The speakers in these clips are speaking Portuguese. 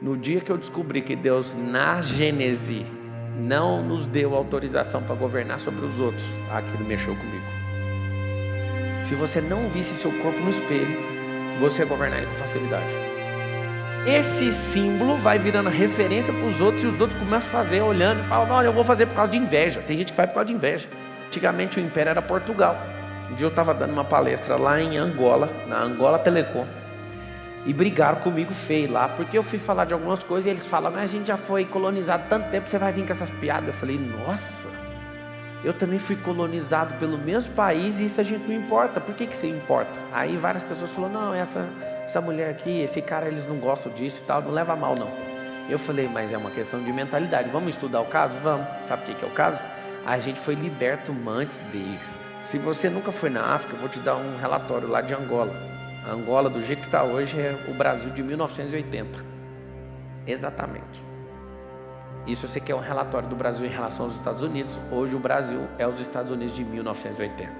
No dia que eu descobri que Deus, na Gênese, não nos deu autorização para governar sobre os outros, aquilo mexeu comigo. Se você não visse seu corpo no espelho, você ia governar ele com facilidade. Esse símbolo vai virando referência para os outros, e os outros começam a fazer, olhando, e falam, não, eu vou fazer por causa de inveja. Tem gente que faz por causa de inveja. Antigamente o império era Portugal. Um dia eu estava dando uma palestra lá em Angola, na Angola Telecom, e brigaram comigo feio lá, porque eu fui falar de algumas coisas e eles falam, mas a gente já foi colonizado tanto tempo, você vai vir com essas piadas. Eu falei, nossa, eu também fui colonizado pelo mesmo país e isso a gente não importa. Por que você importa? Aí várias pessoas falaram, não, essa mulher aqui, esse cara, eles não gostam disso e tal, não leva a mal não. Eu falei, mas é uma questão de mentalidade, vamos estudar o caso? Vamos. Sabe o que é o caso? A gente foi liberto antes deles. Se você nunca foi na África, eu vou te dar um relatório lá de Angola. A Angola, do jeito que está hoje, é o Brasil de 1980. Exatamente. Isso você quer um relatório do Brasil em relação aos Estados Unidos. Hoje o Brasil é os Estados Unidos de 1980.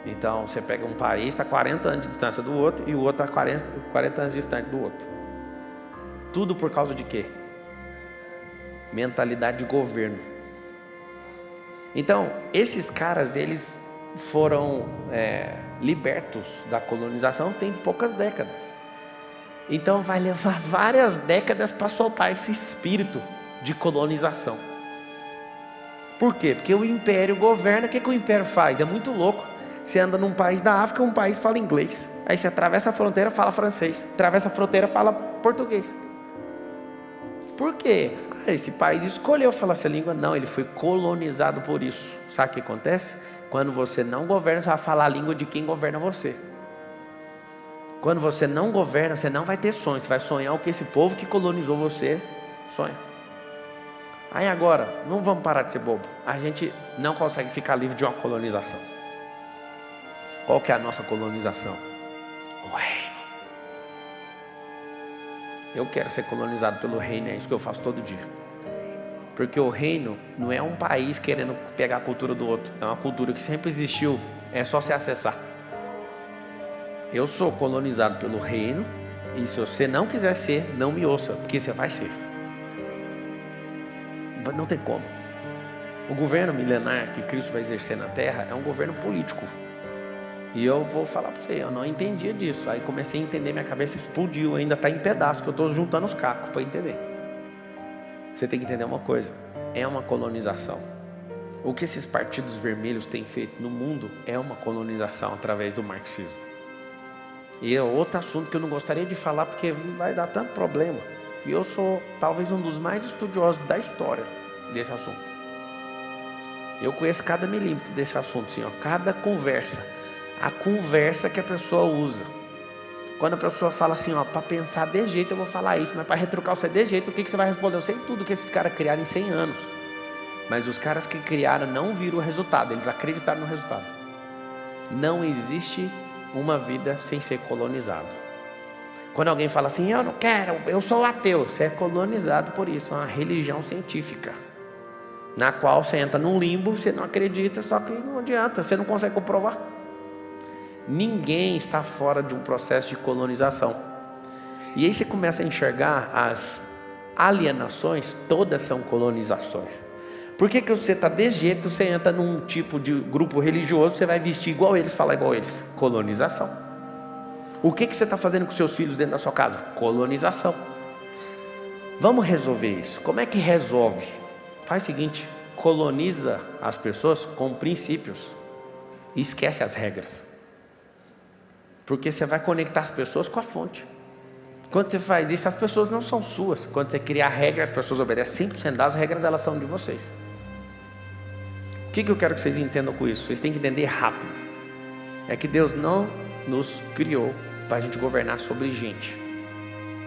Então você pega um país, está 40 anos de distância do outro, e o outro está 40 anos distante do outro. Tudo por causa de quê? Mentalidade de governo. Então, esses caras, eles foram libertos da colonização tem poucas décadas. Então vai levar várias décadas para soltar esse espírito de colonização. Por quê? Porque o império governa. O que o império faz? É muito louco. Você anda num país da África, um país fala inglês. Aí você atravessa a fronteira, fala francês. Atravessa a fronteira, fala português. Por quê? Esse país escolheu falar essa língua? Não, ele foi colonizado por isso. Sabe o que acontece? Quando você não governa, você vai falar a língua de quem governa você. Quando você não governa, você não vai ter sonho. Você vai sonhar o que esse povo que colonizou você sonha. Aí agora, não vamos parar de ser bobo. A gente não consegue ficar livre de uma colonização. Qual que é a nossa colonização? O reino. Eu quero ser colonizado pelo reino, é isso que eu faço todo dia. Porque o reino não é um país querendo pegar a cultura do outro. É uma cultura que sempre existiu, é só se acessar. Eu sou colonizado pelo reino, e se você não quiser ser, não me ouça, porque você vai ser. Não tem como. O governo milenar que Cristo vai exercer na terra é um governo político. E eu vou falar para você, eu não entendia disso. Aí comecei a entender, minha cabeça explodiu, ainda está em pedaços, que eu estou juntando os cacos para entender. Você tem que entender uma coisa, é uma colonização. O que esses partidos vermelhos têm feito no mundo é uma colonização através do marxismo. E é outro assunto que eu não gostaria de falar, porque vai dar tanto problema. E eu sou talvez um dos mais estudiosos da história desse assunto. Eu conheço cada milímetro desse assunto, assim, ó, cada conversa. A conversa que a pessoa usa. Quando a pessoa fala assim, ó, para pensar desse jeito eu vou falar isso, mas para retrucar você desse jeito, o que você vai responder? Eu sei tudo que esses caras criaram em 100 anos. Mas os caras que criaram não viram o resultado, eles acreditaram no resultado. Não existe uma vida sem ser colonizado. Quando alguém fala assim, eu não quero, eu sou ateu, você é colonizado por isso, é uma religião científica, na qual você entra num limbo, você não acredita, só que não adianta, você não consegue comprovar. Ninguém está fora de um processo de colonização. E aí você começa a enxergar as alienações, todas são colonizações. Por que você está desse jeito, você entra num tipo de grupo religioso, você vai vestir igual eles, falar igual eles? Colonização. O que você está fazendo com seus filhos dentro da sua casa? Colonização. Vamos resolver isso. Como é que resolve? Faz o seguinte, coloniza as pessoas com princípios. E esquece as regras. Porque você vai conectar as pessoas com a fonte. Quando você faz isso, as pessoas não são suas. Quando você cria a regra, as pessoas obedecem 100% das regras, elas são de vocês. O que eu quero que vocês entendam com isso? Vocês têm que entender rápido. É que Deus não nos criou para a gente governar sobre gente.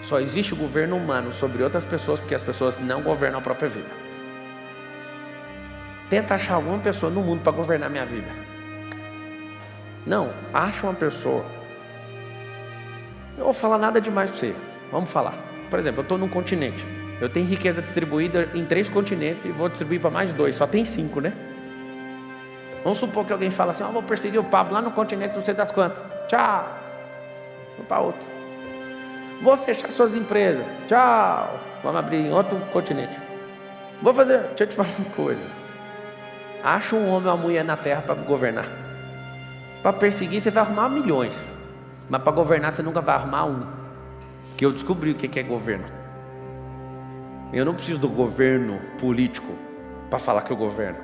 Só existe o governo humano sobre outras pessoas porque as pessoas não governam a própria vida. Tenta achar alguma pessoa no mundo para governar a minha vida. Não, acha uma pessoa. Não vou falar nada demais para você. Vamos falar. Por exemplo, eu estou num continente. Eu tenho riqueza distribuída em 3 continentes e vou distribuir para mais 2. Só tem 5, né? Vamos supor que alguém fala assim, vou perseguir o Pablo lá no continente, não sei das quantas. Tchau. Vou para outro. Vou fechar suas empresas. Tchau. Vamos abrir em outro continente. Vou fazer... Deixa eu te falar uma coisa. Acha um homem ou uma mulher na terra para governar. Para perseguir você vai arrumar milhões. Mas para governar você nunca vai arrumar um. Que eu descobri o que é governo. Eu não preciso do governo político para falar que eu governo.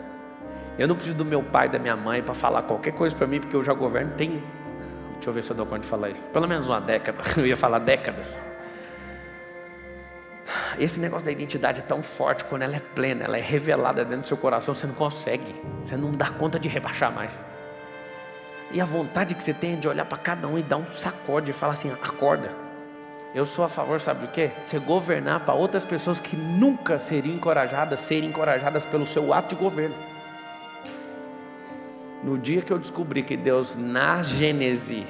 Eu não preciso do meu pai e da minha mãe para falar qualquer coisa para mim, porque eu já governo tem... Deixa eu ver se eu dou conta de falar isso. Pelo menos uma década. Eu ia falar décadas. Esse negócio da identidade é tão forte, quando ela é plena, ela é revelada dentro do seu coração, você não consegue. Você não dá conta de rebaixar mais. E a vontade que você tem é de olhar para cada um e dar um sacode e falar assim, acorda. Eu sou a favor, sabe do quê? Você governar para outras pessoas que nunca seriam encorajadas, serem encorajadas pelo seu ato de governo. No dia que eu descobri que Deus, na Gênese,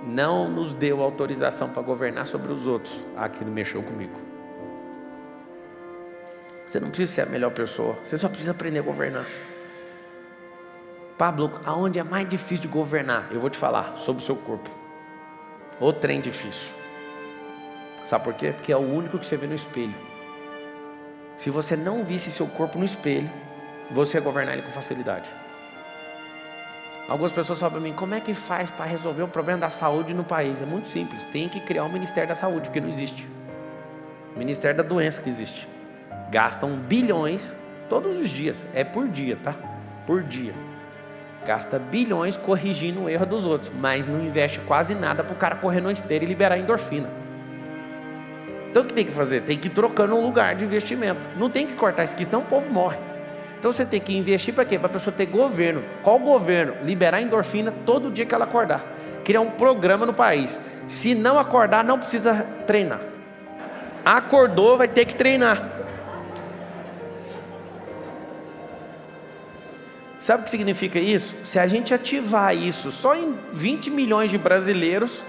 não nos deu autorização para governar sobre os outros, aquilo mexeu comigo. Você não precisa ser a melhor pessoa, você só precisa aprender a governar. Pablo, aonde é mais difícil de governar? Eu vou te falar, sobre o seu corpo. O trem difícil. Sabe por quê? Porque é o único que você vê no espelho. Se você não visse seu corpo no espelho, você ia governar ele com facilidade. Algumas pessoas falam para mim, como é que faz para resolver o problema da saúde no país? É muito simples, tem que criar um Ministério da Saúde, porque não existe. Ministério da Doença que existe. Gastam bilhões todos os dias, é por dia, tá? Por dia. Gasta bilhões corrigindo o erro dos outros, mas não investe quase nada para o cara correr no esteira e liberar endorfina. Então o que tem que fazer? Tem que ir trocando um lugar de investimento. Não tem que cortar isso aqui, senão o povo morre. Então você tem que investir para quê? Para a pessoa ter governo. Qual governo? Liberar endorfina todo dia que ela acordar. Criar um programa no país. Se não acordar, não precisa treinar. Acordou, vai ter que treinar. Sabe o que significa isso? Se a gente ativar isso só em 20 milhões de brasileiros,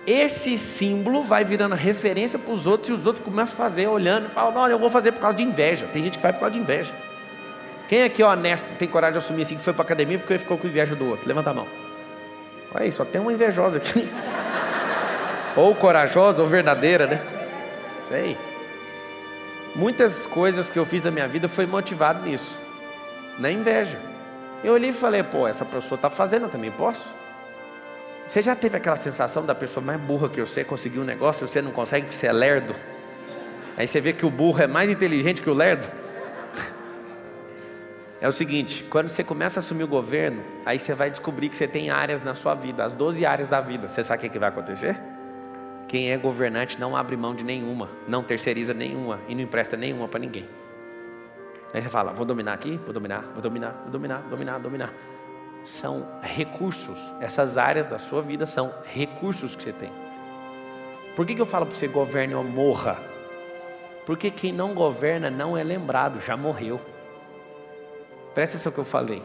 esse símbolo vai virando referência para os outros, e os outros começam a fazer, olhando e falam, não, eu vou fazer por causa de inveja. Tem gente que faz por causa de inveja. Quem aqui é honesto, tem coragem de assumir assim, que foi para a academia porque ele ficou com inveja do outro? Levanta a mão. Olha aí, só tem uma invejosa aqui. Ou corajosa, ou verdadeira, né? Isso aí. Muitas coisas que eu fiz na minha vida foi motivado nisso. Na inveja. Eu olhei e falei, pô, essa pessoa está fazendo, eu também posso? Você já teve aquela sensação da pessoa mais burra que você conseguiu um negócio e você não consegue porque você é lerdo? Aí você vê que o burro é mais inteligente que o lerdo? É o seguinte, quando você começa a assumir o governo, aí você vai descobrir que você tem áreas na sua vida, as 12 áreas da vida. Você sabe o que vai acontecer? Quem é governante não abre mão de nenhuma, não terceiriza nenhuma e não empresta nenhuma para ninguém. Aí você fala, vou dominar aqui, vou dominar. São recursos, essas áreas da sua vida são recursos que você tem. Por que eu falo para você governe ou morra? Porque quem não governa não é lembrado, já morreu. Presta atenção no que eu falei.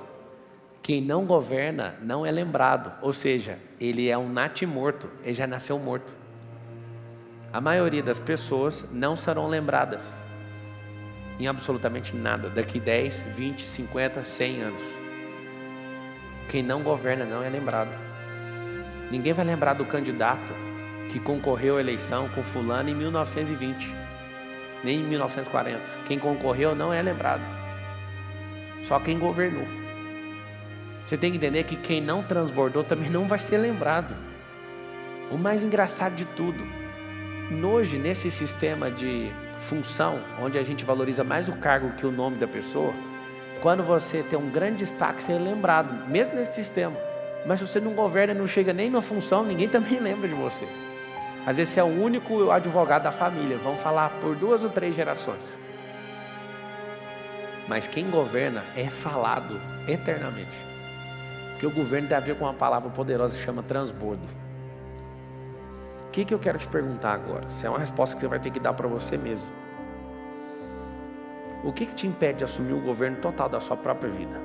Quem não governa não é lembrado, ou seja, ele é um natimorto, ele já nasceu morto. A maioria das pessoas não serão lembradas em absolutamente nada, daqui 10, 20, 50, 100 anos. Quem não governa não é lembrado. Ninguém vai lembrar do candidato que concorreu à eleição com fulano em 1920, nem em 1940. Quem concorreu não é lembrado. Só quem governou. Você tem que entender que quem não transbordou também não vai ser lembrado. O mais engraçado de tudo, hoje nesse sistema de função, onde a gente valoriza mais o cargo que o nome da pessoa, quando você tem um grande destaque, você é lembrado, mesmo nesse sistema. Mas se você não governa, não chega nem na função, ninguém também lembra de você. Às vezes você é o único advogado da família, vamos falar por 2 ou 3 gerações. Mas quem governa é falado eternamente. Porque o governo tem a ver com uma palavra poderosa que chama transbordo. O que eu quero te perguntar agora? Isso é uma resposta que você vai ter que dar para você mesmo. O que te impede de assumir o governo total da sua própria vida?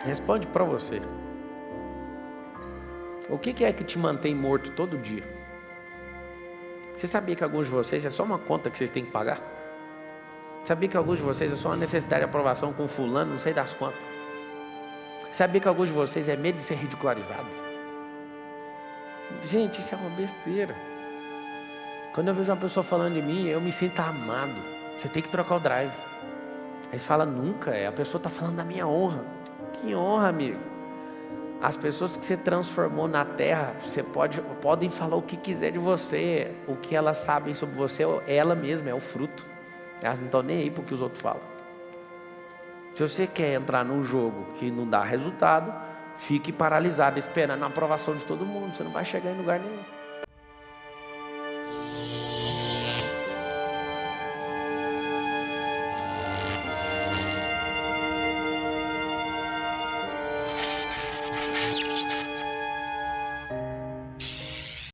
Responde para você. O que é que te mantém morto todo dia? Você sabia que alguns de vocês é só uma conta que vocês têm que pagar? Sabia que alguns de vocês é só uma necessidade de aprovação com fulano, não sei das quantas? Sabia que alguns de vocês é medo de ser ridicularizado? Gente, isso é uma besteira. Quando eu vejo uma pessoa falando de mim, eu me sinto amado. Você tem que trocar o drive. Aí você fala, nunca, a pessoa está falando da minha honra. Que honra, amigo. As pessoas que você transformou na terra, podem falar o que quiser de você. O que elas sabem sobre você, ela mesma é o fruto. Elas não estão nem aí para o que os outros falam. Se você quer entrar num jogo que não dá resultado, fique paralisado, esperando a aprovação de todo mundo. Você não vai chegar em lugar nenhum.